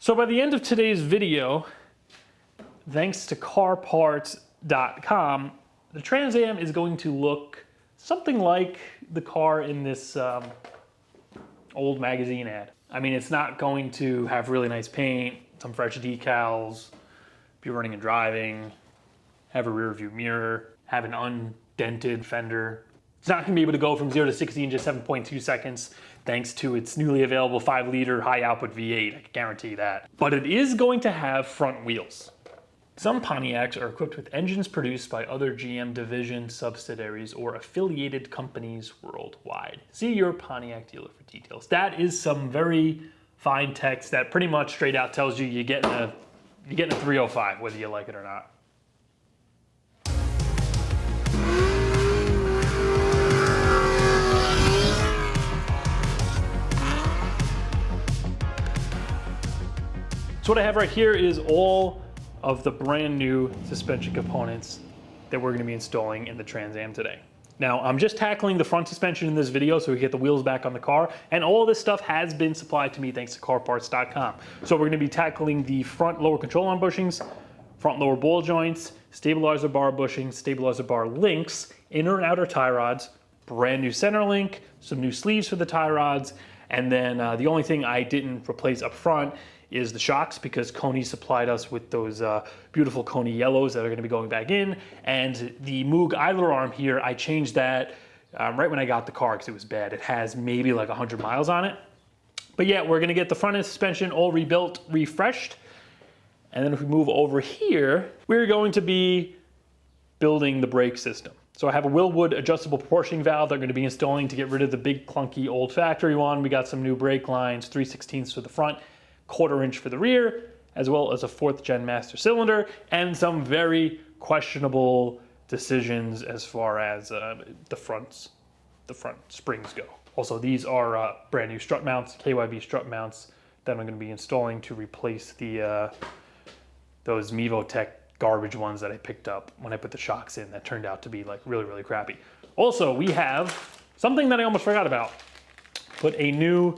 So by the end of today's video, thanks to carparts.com, the Trans Am is going to look something like the car in this old magazine ad. I mean, it's not going to have really nice paint, some fresh decals, be running and driving, have a rear view mirror, have an undented fender. It's not gonna be able to go from 0 to 60 in just 7.2 seconds, thanks to its newly available 5-liter high output V8, I can guarantee that. But it is going to have front wheels. Some Pontiacs are equipped with engines produced by other GM division subsidiaries or affiliated companies worldwide. See your Pontiac dealer for details. That is some very fine text that pretty much straight out tells you you're getting a 305, whether you like it or not. So what I have right here is all of the brand new suspension components that we're going to be installing in the Trans Am today. Now, I'm just tackling the front suspension in this video so we get the wheels back on the car, and all this stuff has been supplied to me thanks to carparts.com. So we're going to be tackling the front lower control arm bushings, front lower ball joints, stabilizer bar bushings, stabilizer bar links, inner and outer tie rods, brand new center link, some new sleeves for the tie rods, and then the only thing I didn't replace up front is the shocks, because Koni supplied us with those beautiful Koni yellows that are going to be going back in. And the Moog idler arm here, I changed that right when I got the car because it was bad. It has maybe like 100 miles on it. But yeah, we're going to get the front end suspension all rebuilt, refreshed. And then if we move over here, we're going to be building the brake system. So I have a Wilwood adjustable proportioning valve that I'm going to be installing to get rid of the big clunky old factory one. We got some new brake lines, 3/16 for the front, 1/4 inch for the rear, as well as a 4th gen master cylinder, and some very questionable decisions as far as the front springs go. Also, these are brand new strut mounts, KYB strut mounts that I'm going to be installing to replace the those Mevotech garbage ones that I picked up when I put the shocks in that turned out to be like really, really crappy. Also, we have something that I almost forgot about. Put a new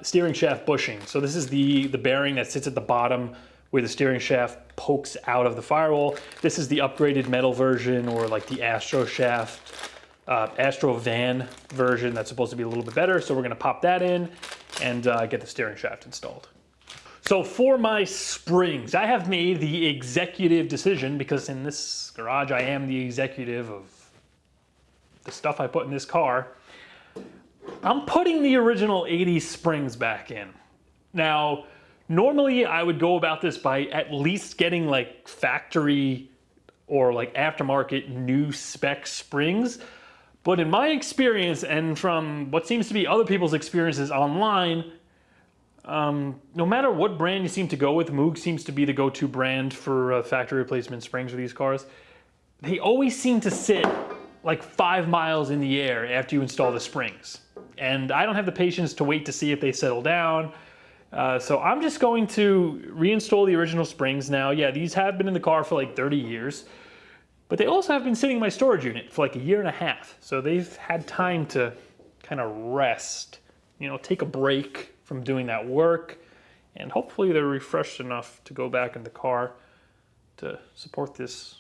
steering shaft bushing. So this is the bearing that sits at the bottom where the steering shaft pokes out of the firewall. This is the upgraded metal version, or like the Astro shaft, Astro van version that's supposed to be a little bit better. So we're gonna pop that in and get the steering shaft installed. So for my springs, I have made the executive decision, because in this garage I am the executive of the stuff I put in this car. I'm putting the original 80s springs back in. Now, normally I would go about this by at least getting like factory or like aftermarket new spec springs. But in my experience, and from what seems to be other people's experiences online, no matter what brand you seem to go with, Moog seems to be the go-to brand for factory replacement springs for these cars. They always seem to sit like 5 miles in the air after you install the springs. And I don't have the patience to wait to see if they settle down. So I'm just going to reinstall the original springs now. Yeah, these have been in the car for like 30 years, but they also have been sitting in my storage unit for like 1.5 years. So they've had time to kind of rest, you know, take a break from doing that work. And hopefully they're refreshed enough to go back in the car to support this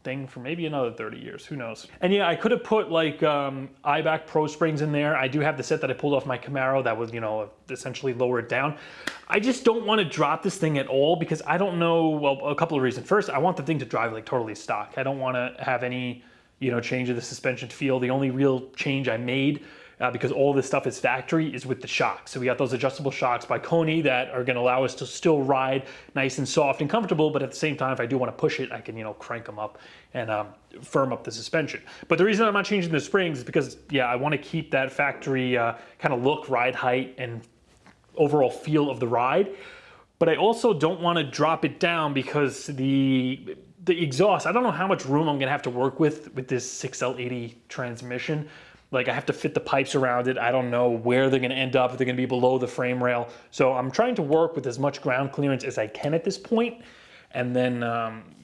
thing for maybe another 30 years, who knows. And yeah, I could have put like IBAC Pro springs in there. I do have the set that I pulled off my Camaro that would, you know, essentially lower it down. I just don't want to drop this thing at all, because I don't know, well, a couple of reasons. First, I want the thing to drive like totally stock. I don't want to have any, you know, change of the suspension feel. The only real change I made, because all this stuff is factory, is with the shocks. So we got those adjustable shocks by Koni that are going to allow us to still ride nice and soft and comfortable, but at the same time, if I do want to push it, I can, you know, crank them up and firm up the suspension. But the reason I'm not changing the springs is because, yeah, I want to keep that factory kind of look, ride height, and overall feel of the ride. But I also don't want to drop it down, because the exhaust, I don't know how much room I'm going to have to work with this 6L80 transmission. Like, I have to fit the pipes around it. I don't know where they're gonna end up, if they're gonna be below the frame rail. So I'm trying to work with as much ground clearance as I can at this point. And then,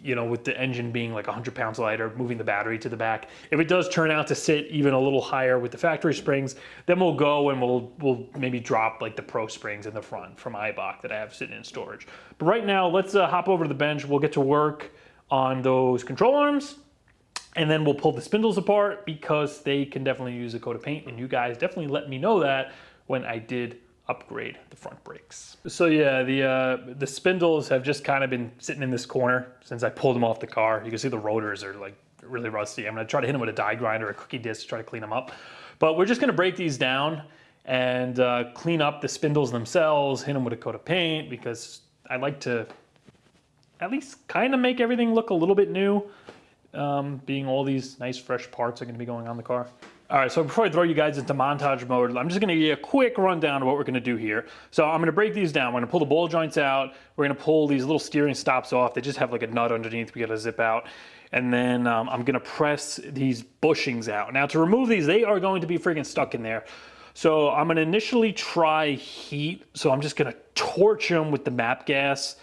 you know, with the engine being like 100 pounds lighter, moving the battery to the back. If it does turn out to sit even a little higher with the factory springs, then we'll go and we'll maybe drop like the Pro springs in the front from Eibach that I have sitting in storage. But right now, let's hop over to the bench. We'll get to work on those control arms, and then we'll pull the spindles apart because they can definitely use a coat of paint, and you guys definitely let me know that when I did upgrade the front brakes. So yeah, the spindles have just kind of been sitting in this corner since I pulled them off the car. You can see the rotors are like really rusty. I'm gonna try to hit them with a die grinder or a cookie disc to try to clean them up. But we're just gonna break these down and clean up the spindles themselves, hit them with a coat of paint, because I like to at least kind of make everything look a little bit new, being all these nice fresh parts are gonna be going on the car. All right, so before I throw you guys into montage mode, I'm just gonna give you a quick rundown of what we're gonna do here. So I'm gonna break these down. We're gonna pull the ball joints out. We're gonna pull these little steering stops off. They just have like a nut underneath we gotta zip out. And then I'm gonna press these bushings out. Now to remove these, they are going to be freaking stuck in there. So I'm gonna initially try heat. So I'm just gonna torch them with the MAP gas.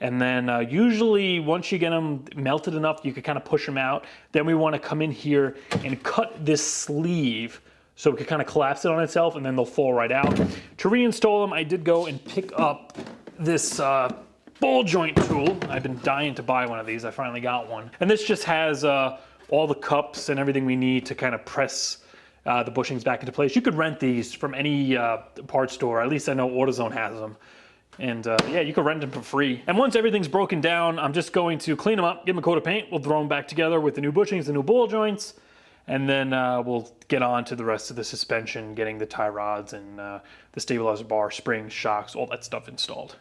And then usually once you get them melted enough, you can kind of push them out. Then we want to come in here and cut this sleeve so we can kind of collapse it on itself, and then they'll fall right out. To reinstall them, I did go and pick up this ball joint tool. I've been dying to buy one of these. I finally got one. And this just has all the cups and everything we need to kind of press the bushings back into place. You could rent these from any parts store. At least I know AutoZone has them. And yeah, you can rent them for free. And once everything's broken down, I'm just going to clean them up, give them a coat of paint. We'll throw them back together with the new bushings, the new ball joints, and then we'll get on to the rest of the suspension, getting the tie rods and the stabilizer bar, springs, shocks, all that stuff installed.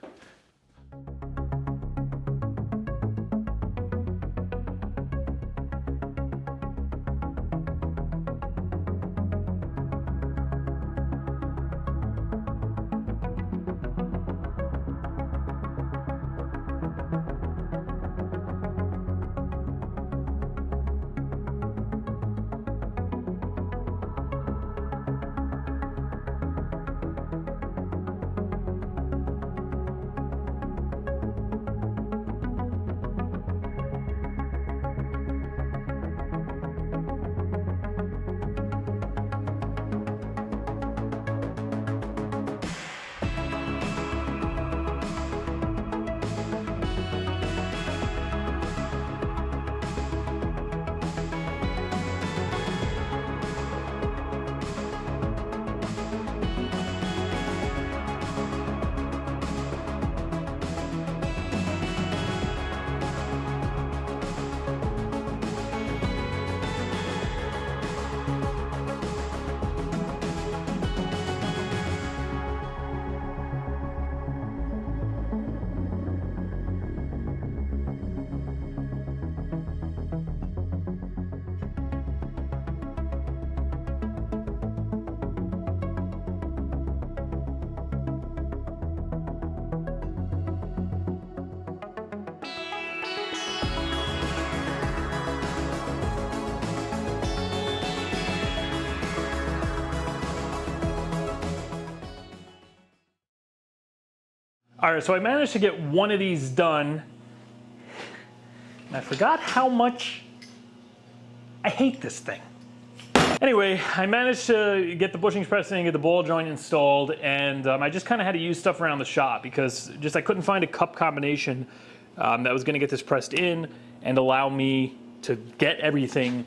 All right, so I managed to get one of these done, and I forgot how much I hate this thing. Anyway, I managed to get the bushings pressed in, get the ball joint installed, and I just kind of had to use stuff around the shop because just I couldn't find a cup combination that was gonna get this pressed in and allow me to get everything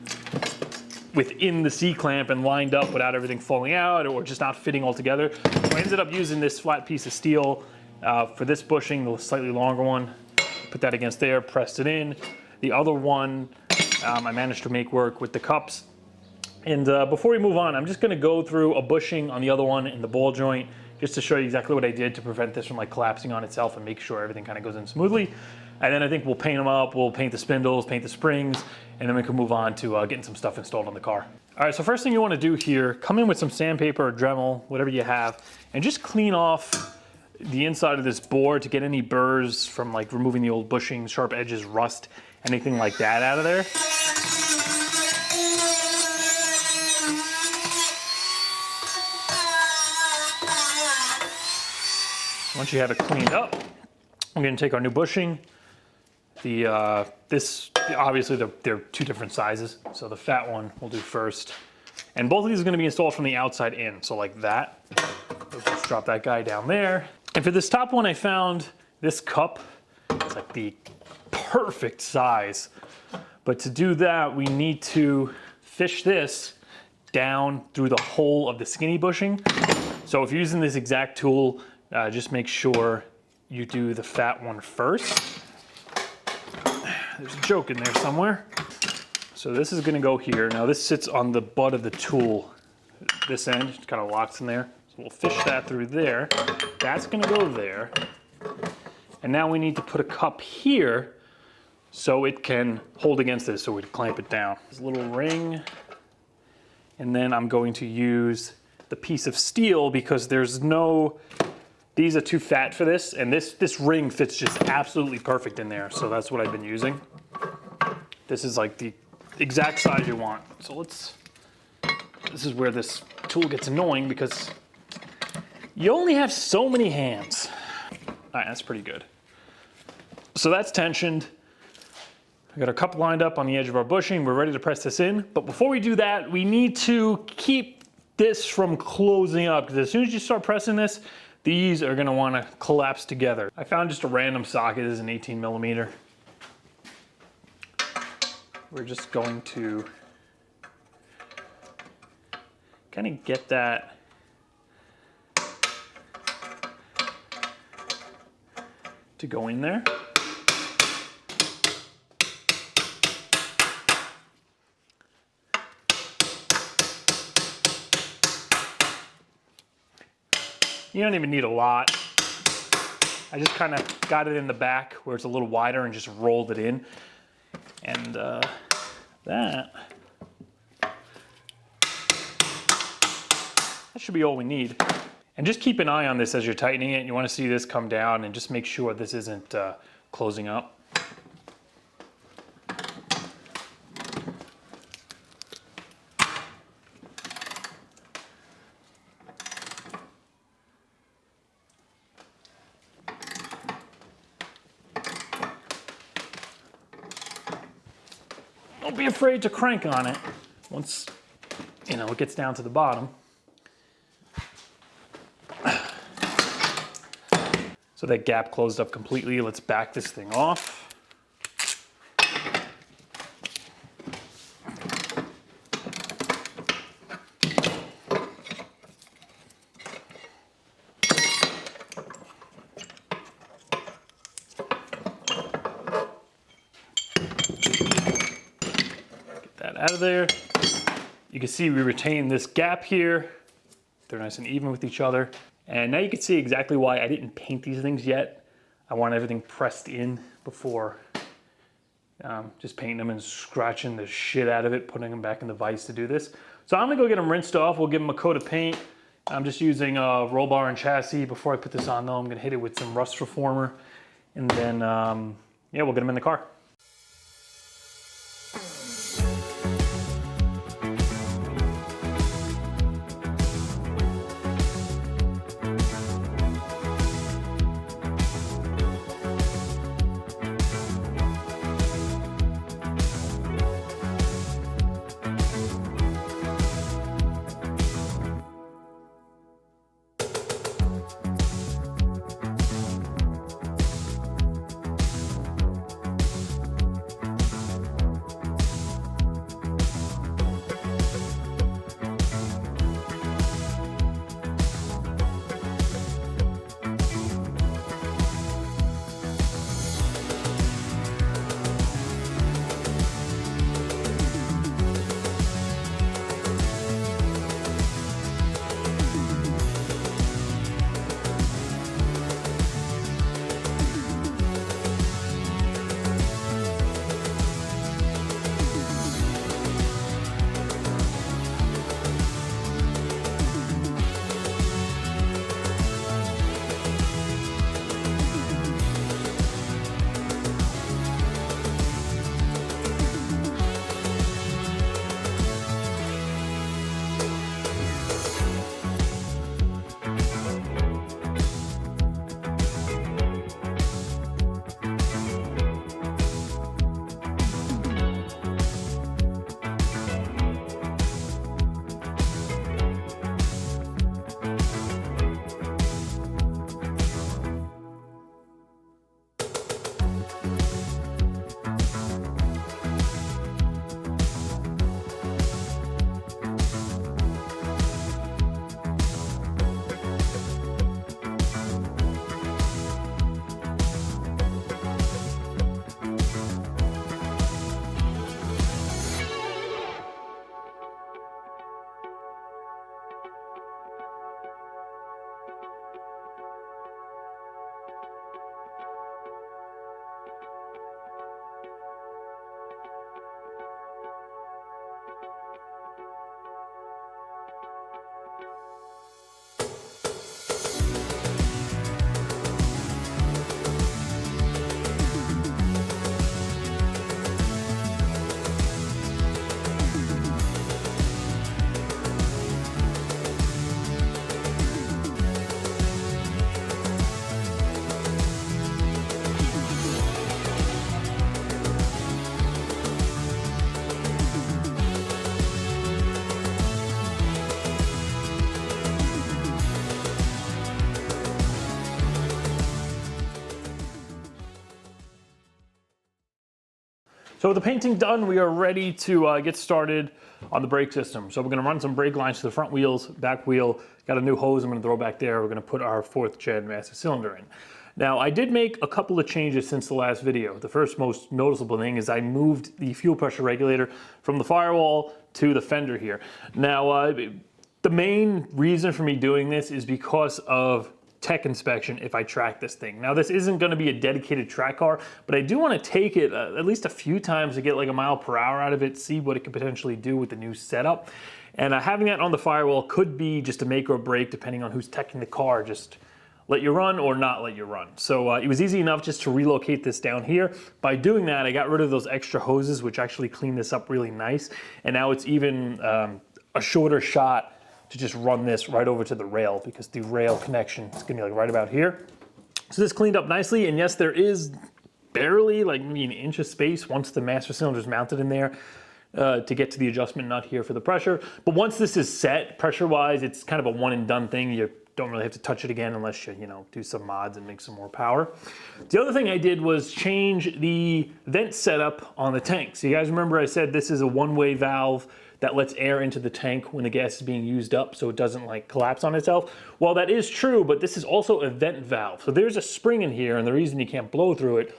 within the C-clamp and lined up without everything falling out or just not fitting all together. So I ended up using this flat piece of steel for this bushing, the slightly longer one. Put that against there, pressed it in. The other one, I managed to make work with the cups. And before we move on, I'm just gonna go through a bushing on the other one in the ball joint, just to show you exactly what I did to prevent this from like collapsing on itself and make sure everything kind of goes in smoothly. And then I think we'll paint them up, we'll paint the spindles, paint the springs, and then we can move on to getting some stuff installed on the car. All right, so first thing you wanna do here, come in with some sandpaper or Dremel, whatever you have, and just clean off the inside of this board to get any burrs from like removing the old bushings, sharp edges, rust, anything like that out of there. Once you have it cleaned up, I'm going to take our new bushing, Obviously they're two different sizes. So the fat one we'll do first. And both of these are gonna be installed from the outside in. So like that, we'll just drop that guy down there. And for this top one, I found this cup. It's like the perfect size. But to do that, we need to fish this down through the hole of the skinny bushing. So if you're using this exact tool, just make sure you do the fat one first. There's a joke in there somewhere. So this is gonna go here. Now this sits on the butt of the tool. This end just kind of locks in there. So we'll fish that through there. That's gonna go there. And now we need to put a cup here so it can hold against this, so we clamp it down. This little ring. And then I'm going to use the piece of steel because these are too fat for this, and this ring fits just absolutely perfect in there, so that's what I've been using. This is like the exact size you want. So this is where this tool gets annoying because you only have so many hands. All right, that's pretty good. So that's tensioned. I got our cup lined up on the edge of our bushing. We're ready to press this in. But before we do that, we need to keep this from closing up, because as soon as you start pressing this, these are gonna wanna collapse together. I found just a random socket. This is an 18 millimeter. We're just going to kind of get that to go in there. You don't even need a lot. I just kind of got it in the back where it's a little wider and just rolled it in. And that should be all we need. And just keep an eye on this as you're tightening it. You want to see this come down and just make sure this isn't closing up. Don't be afraid to crank on it once, it gets down to the bottom. So that gap closed up completely. Let's back this thing off. Out of there. You can see we retain this gap here. They're nice and even with each other. And now you can see exactly why I didn't paint these things yet. I want everything pressed in before just painting them and scratching the shit out of it, putting them back in the vise to do this. So I'm gonna go get them rinsed off. We'll give them a coat of paint. I'm just using a roll bar and chassis. Before I put this on though, I'm gonna hit it with some rust reformer. And then, yeah, we'll get them in the car. So with the painting done, we are ready to get started on the brake system. So we're gonna run some brake lines to the front wheels, back wheel, got a new hose I'm gonna throw back there. We're gonna put our 4th gen master cylinder in. Now, I did make a couple of changes since the last video. The first most noticeable thing is I moved the fuel pressure regulator from the firewall to the fender here. Now, the main reason for me doing this is because of tech inspection if I track this thing. Now, this isn't gonna be a dedicated track car, but I do wanna take it at least a few times to get like a mile per hour out of it, see what it could potentially do with the new setup. And having that on the firewall could be just a make or break depending on who's teching the car, just let you run or not let you run. So it was easy enough just to relocate this down here. By doing that, I got rid of those extra hoses, which actually cleaned this up really nice. And now it's even a shorter shot to just run this right over to the rail, because the rail connection is gonna be like right about here. So this cleaned up nicely, and yes, there is barely like maybe an inch of space once the master cylinder is mounted in there to get to the adjustment nut here for the pressure. But once this is set, pressure-wise, it's kind of a one and done thing. You don't really have to touch it again unless you do some mods and make some more power. The other thing I did was change the vent setup on the tank. So you guys remember I said this is a one-way valve that lets air into the tank when the gas is being used up so it doesn't like collapse on itself. Well, that is true, but this is also a vent valve. So there's a spring in here, and the reason you can't blow through it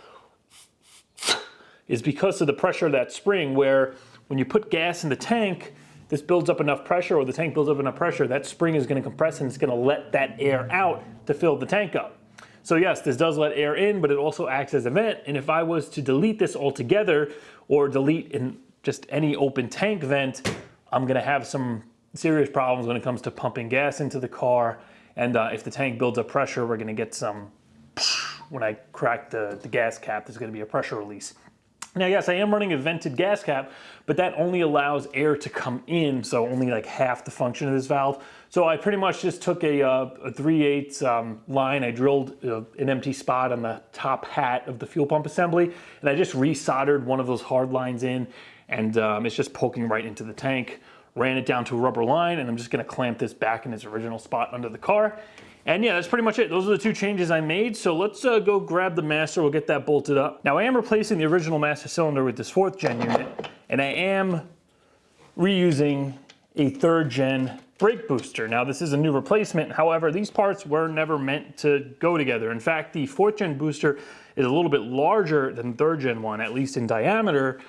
is because of the pressure of that spring, where when you put gas in the tank, this builds up enough pressure, or the tank builds up enough pressure, that spring is gonna compress and it's gonna let that air out to fill the tank up. So yes, this does let air in, but it also acts as a vent. And if I was to delete this altogether, or delete in just any open tank vent, I'm gonna have some serious problems when it comes to pumping gas into the car. And if the tank builds up pressure, we're gonna get some, when I crack the gas cap, there's gonna be a pressure release. Now, yes, I am running a vented gas cap, but that only allows air to come in, so only like half the function of this valve. So I pretty much just took a 3/8 line, I drilled an empty spot on the top hat of the fuel pump assembly, and I just resoldered one of those hard lines in, and it's just poking right into the tank. Ran it down to a rubber line, and I'm just gonna clamp this back in its original spot under the car. And yeah, that's pretty much it. Those are the 2 changes I made. So let's go grab the master, we'll get that bolted up. Now I am replacing the original master cylinder with this 4th gen unit, and I am reusing a 3rd gen brake booster. Now this is a new replacement. However, these parts were never meant to go together. In fact, the 4th gen booster is a little bit larger than the 3rd gen one, at least in diameter.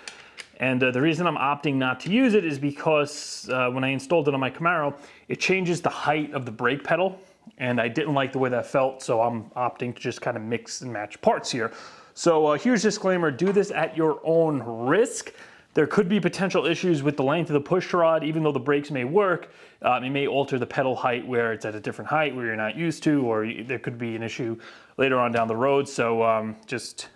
And the reason I'm opting not to use it is because when I installed it on my Camaro, it changes the height of the brake pedal. And I didn't like the way that felt, so I'm opting to just kind of mix and match parts here. So huge disclaimer, do this at your own risk. There could be potential issues with the length of the push rod. Even though the brakes may work, it may alter the pedal height where it's at a different height where you're not used to, or there could be an issue later on down the road. So just,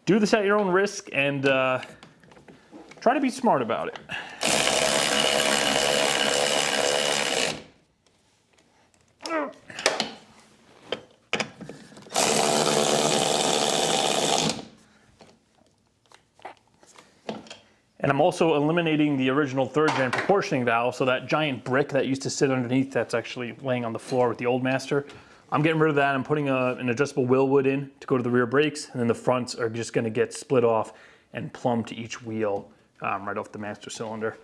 do this at your own risk, and try to be smart about it. And I'm also eliminating the original 3rd gen proportioning valve, so that giant brick that used to sit underneath that's actually laying on the floor with the old master. I'm getting rid of that. I'm putting an adjustable Wilwood in to go to the rear brakes, and then the fronts are just gonna get split off and plumbed to each wheel right off the master cylinder.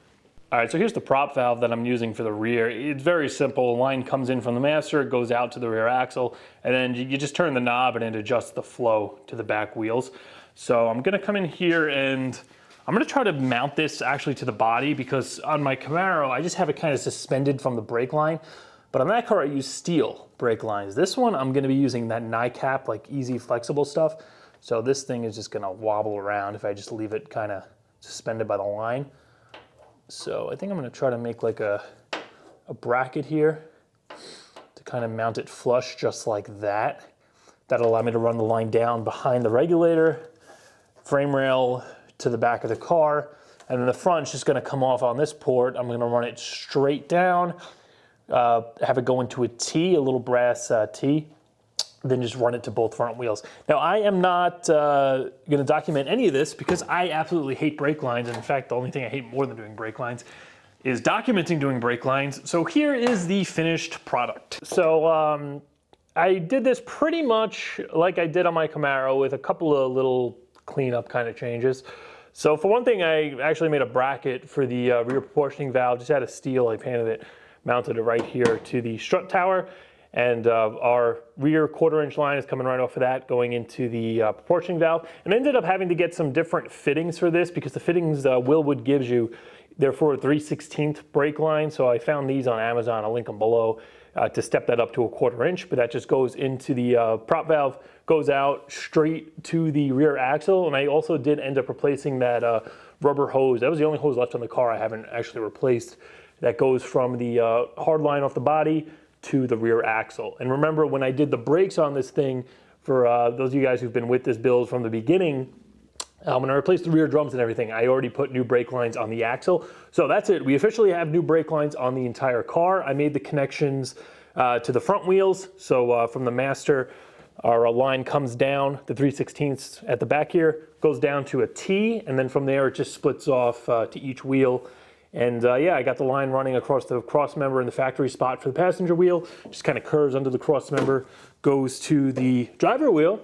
All right, so here's the prop valve that I'm using for the rear. It's very simple. The line comes in from the master, it goes out to the rear axle, and then you just turn the knob and it adjusts the flow to the back wheels. So I'm gonna come in here and I'm gonna try to mount this actually to the body, because on my Camaro, I just have it kind of suspended from the brake line. But on that car, I use steel brake lines. This one, I'm gonna be using that NiCap, like easy flexible stuff. So this thing is just gonna wobble around if I just leave it kind of suspended by the line. So I think I'm gonna try to make like a bracket here to kind of mount it flush just like that. That'll allow me to run the line down behind the regulator, frame rail to the back of the car, and then the front's just gonna come off on this port. I'm gonna run it straight down, have it go into a T, a little brass T, then just run it to both front wheels. Now, I am not gonna document any of this because I absolutely hate brake lines. And in fact, the only thing I hate more than doing brake lines is documenting doing brake lines. So here is the finished product. So I did this pretty much like I did on my Camaro, with a couple of little cleanup kind of changes. So for one thing, I actually made a bracket for the rear proportioning valve, just out of steel. I painted it, mounted it right here to the strut tower. And our rear 1/4-inch line is coming right off of that, going into the proportioning valve. And I ended up having to get some different fittings for this because the fittings Wilwood gives you, they're for a 3/16 brake line. So I found these on Amazon, I'll link them below, to step that up to a 1/4 inch. But that just goes into the prop valve, goes out straight to the rear axle. And I also did end up replacing that rubber hose. That was the only hose left on the car I haven't actually replaced. That goes from the hard line off the body to the rear axle. And remember, when I did the brakes on this thing, for those of you guys who've been with this build from the beginning, when I replaced the rear drums and everything, I already put new brake lines on the axle. So that's it. We officially have new brake lines on the entire car. I made the connections to the front wheels. So from the master, our line comes down, the 3/16 at the back here, goes down to a T, and then from there it just splits off to each wheel. And yeah, I got the line running across the cross member in the factory spot for the passenger wheel, just kind of curves under the cross member, goes to the driver wheel,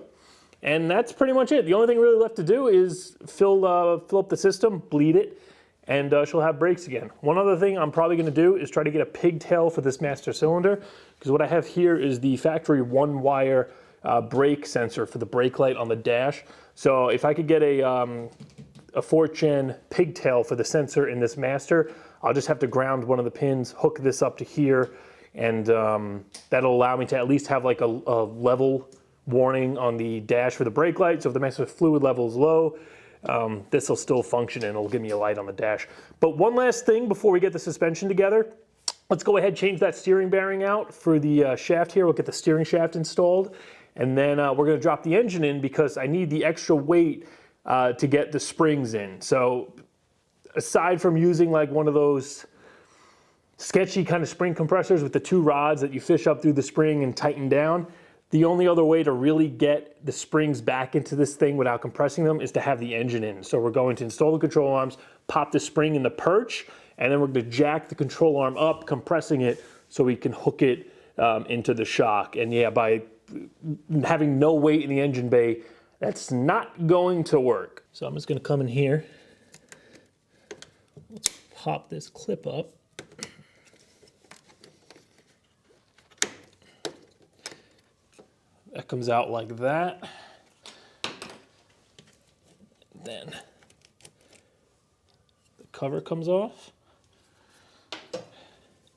and that's pretty much it. The only thing really left to do is fill up the system, bleed it, and she'll have brakes again. One other thing I'm probably going to do is try to get a pigtail for this master cylinder, because what I have here is the factory 1-wire brake sensor for the brake light on the dash. So if I could get a 4-chan pigtail for the sensor in this master, I'll just have to ground one of the pins, hook this up to here, and that'll allow me to at least have like a level warning on the dash for the brake light. So if the master fluid level is low, this will still function and it'll give me a light on the dash. But one last thing before we get the suspension together, let's go ahead and change that steering bearing out for the shaft here. We'll get the steering shaft installed, and then we're going to drop the engine in because I need the extra weight to get the springs in. So aside from using like one of those sketchy kind of spring compressors with the 2 rods that you fish up through the spring and tighten down, the only other way to really get the springs back into this thing without compressing them is to have the engine in. So we're going to install the control arms, pop the spring in the perch, and then we're going to jack the control arm up, compressing it so we can hook it into the shock. And yeah, by having no weight in the engine bay, that's not going to work. So I'm just going to come in here. Let's pop this clip up. That comes out like that. Then the cover comes off.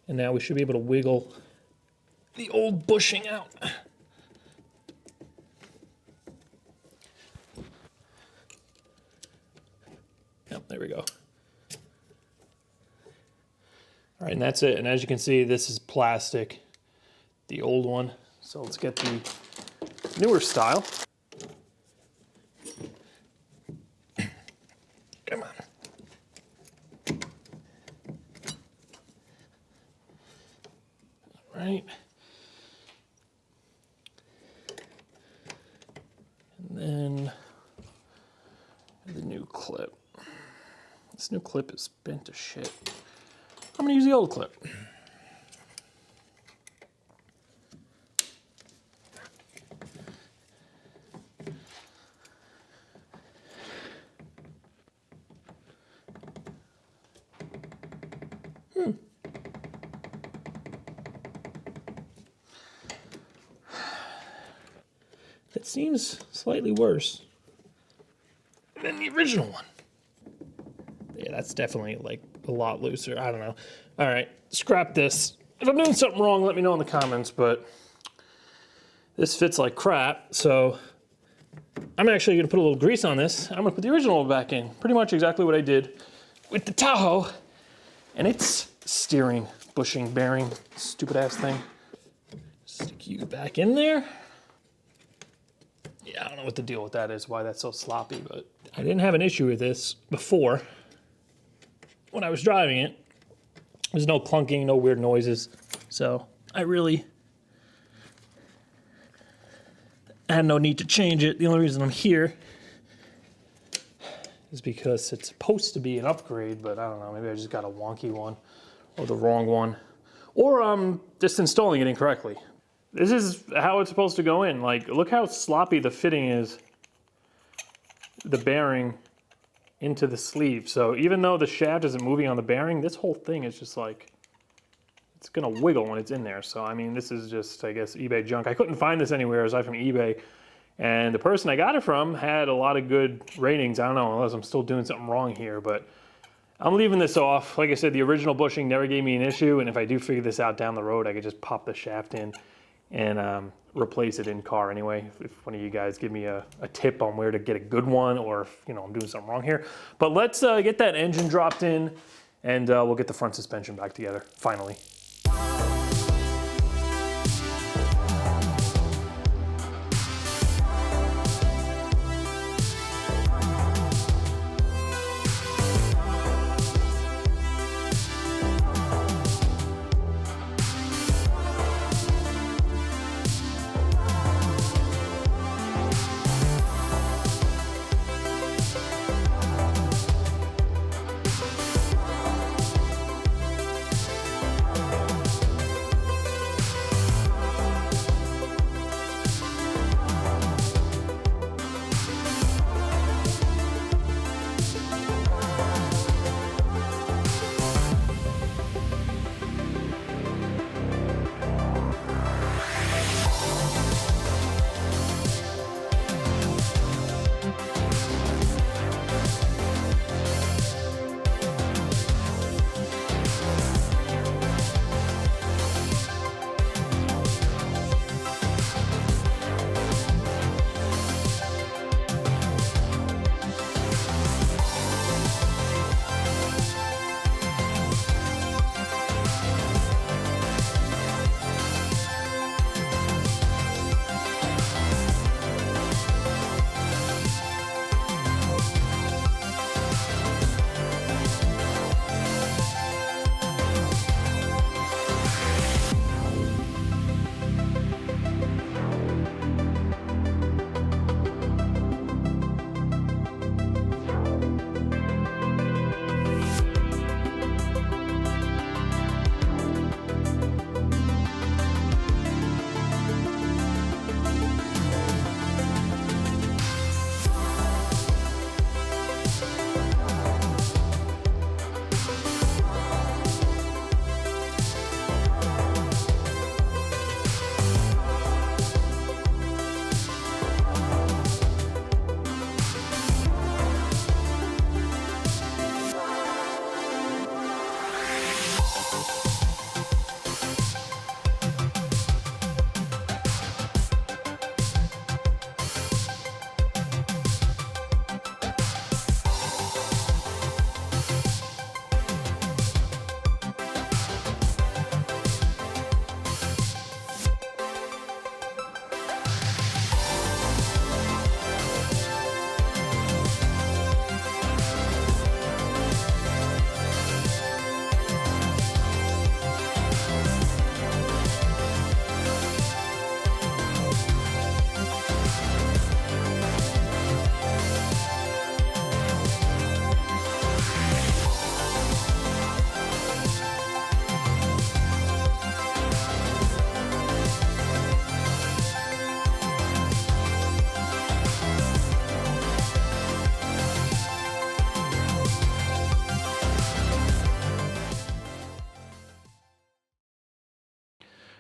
And now we should be able to wiggle the old bushing out. Yep, there we go. All right, and that's it. And as you can see, this is plastic, the old one. So let's get the newer style. Come on. All right. And then the new clip. This new clip is bent to shit. I'm gonna use the old clip. That seems slightly worse than the original one. Yeah, that's definitely like a lot looser. I don't know. All right, scrap this. If I'm doing something wrong, let me know in the comments, but this fits like crap. So I'm actually gonna put a little grease on this. I'm gonna put the original back in. Pretty much exactly what I did with the Tahoe. And it's steering, bushing, bearing, stupid ass thing. Stick you back in there. Yeah, I don't know what the deal with that is, why that's so sloppy, but I didn't have an issue with this before. When I was driving it, there's no clunking, no weird noises. So I really had no need to change it. The only reason I'm here is because it's supposed to be an upgrade, but I don't know, maybe I just got a wonky one or the wrong one. Or I'm just installing it incorrectly. This is how it's supposed to go in. Like, look how sloppy the fitting is. the bearing into the sleeve. So even though the shaft isn't moving on the bearing, this whole thing is just like, it's gonna wiggle when it's in there. So I mean, this is just, I guess, eBay junk. I couldn't find this anywhere aside from eBay. And the person I got it from had a lot of good ratings. I don't know, unless I'm still doing something wrong here, but I'm leaving this off. Like I said, the original bushing never gave me an issue. And if I do figure this out down the road, I could just pop the shaft in and replace it in car anyway. If one of you guys give me a tip on where to get a good one, or if, you know, I'm doing something wrong here. But let's get that engine dropped in, and we'll get the front suspension back together, finally.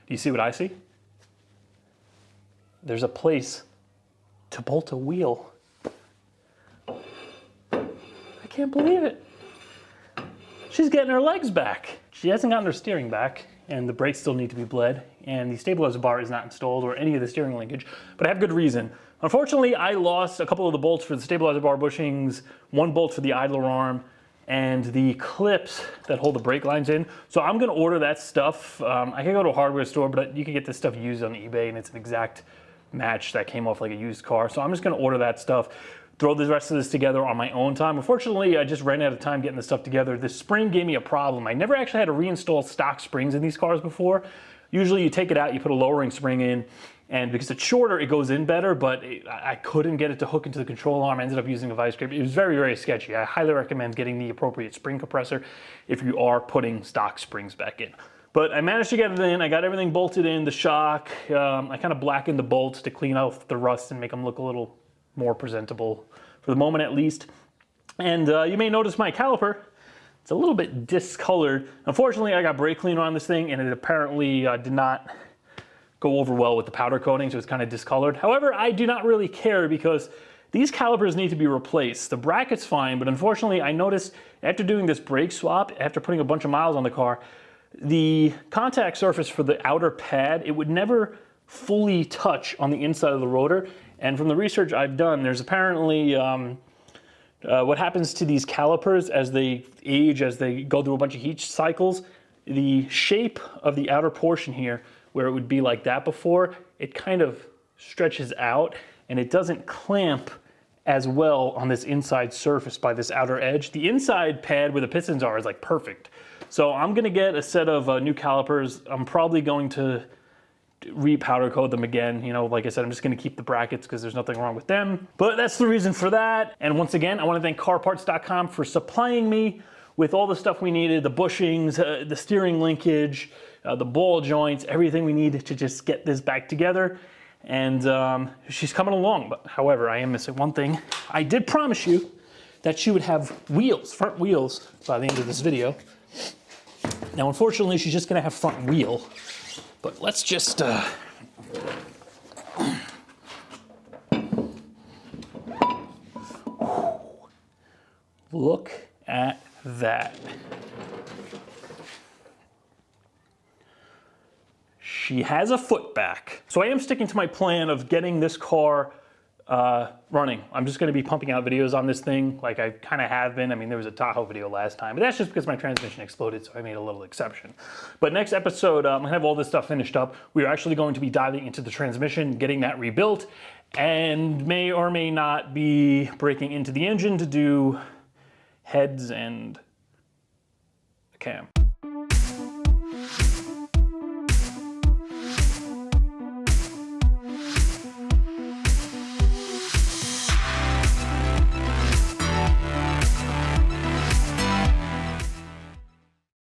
Do you see what I see? There's a place to bolt a wheel. I can't believe it. She's getting her legs back. She hasn't gotten her steering back, and the brakes still need to be bled, and the stabilizer bar is not installed or any of the steering linkage, but I have good reason. Unfortunately, I lost a couple of the bolts for the stabilizer bar bushings, one bolt for the idler arm, and the clips that hold the brake lines in. So I'm gonna order that stuff. I can go to a hardware store, but you can get this stuff used on eBay, and it's an exact match that came off like a used car. So I'm just gonna order that stuff, throw the rest of this together on my own time. Unfortunately, I just ran out of time getting this stuff together. The spring gave me a problem. I never actually had to reinstall stock springs in these cars before. Usually you take it out, you put a lowering spring in, and because it's shorter, it goes in better, but I couldn't get it to hook into the control arm. I ended up using a vice grip. It was very, very sketchy. I highly recommend getting the appropriate spring compressor if you are putting stock springs back in. But I managed to get it in. I got everything bolted in, the shock. I kind of blackened the bolts to clean out the rust and make them look a little more presentable for the moment at least. And you may notice my caliper, it's a little bit discolored. Unfortunately, I got brake cleaner on this thing and it apparently did not go over well with the powder coating, so it's kind of discolored. However, I do not really care because these calipers need to be replaced. The bracket's fine, but unfortunately I noticed after doing this brake swap, after putting a bunch of miles on the car, the contact surface for the outer pad, it would never fully touch on the inside of the rotor. And from the research I've done, there's apparently what happens to these calipers as they age, as they go through a bunch of heat cycles, the shape of the outer portion here, where it would be like that before, it kind of stretches out and it doesn't clamp as well on this inside surface by this outer edge. The inside pad where the pistons are is like perfect. So I'm gonna get a set of new calipers. I'm probably going to re-powder coat them again. You know, like I said, I'm just gonna keep the brackets because there's nothing wrong with them. But that's the reason for that. And once again, I wanna thank carparts.com for supplying me with all the stuff we needed, the bushings, the steering linkage, the ball joints, everything we need to just get this back together. And she's coming along, but however, I am missing one thing. I did promise you that she would have wheels, front wheels, by the end of this video. Now, unfortunately, she's just gonna have front wheel, but let's just, look at that. She has a foot back. So I am sticking to my plan of getting this car running. I'm just gonna be pumping out videos on this thing like I kind of have been. I mean, there was a Tahoe video last time, but that's just because my transmission exploded, so I made a little exception. But next episode, I'm gonna have all this stuff finished up. We are actually going to be diving into the transmission, getting that rebuilt, and may or may not be breaking into the engine to do heads and a cam.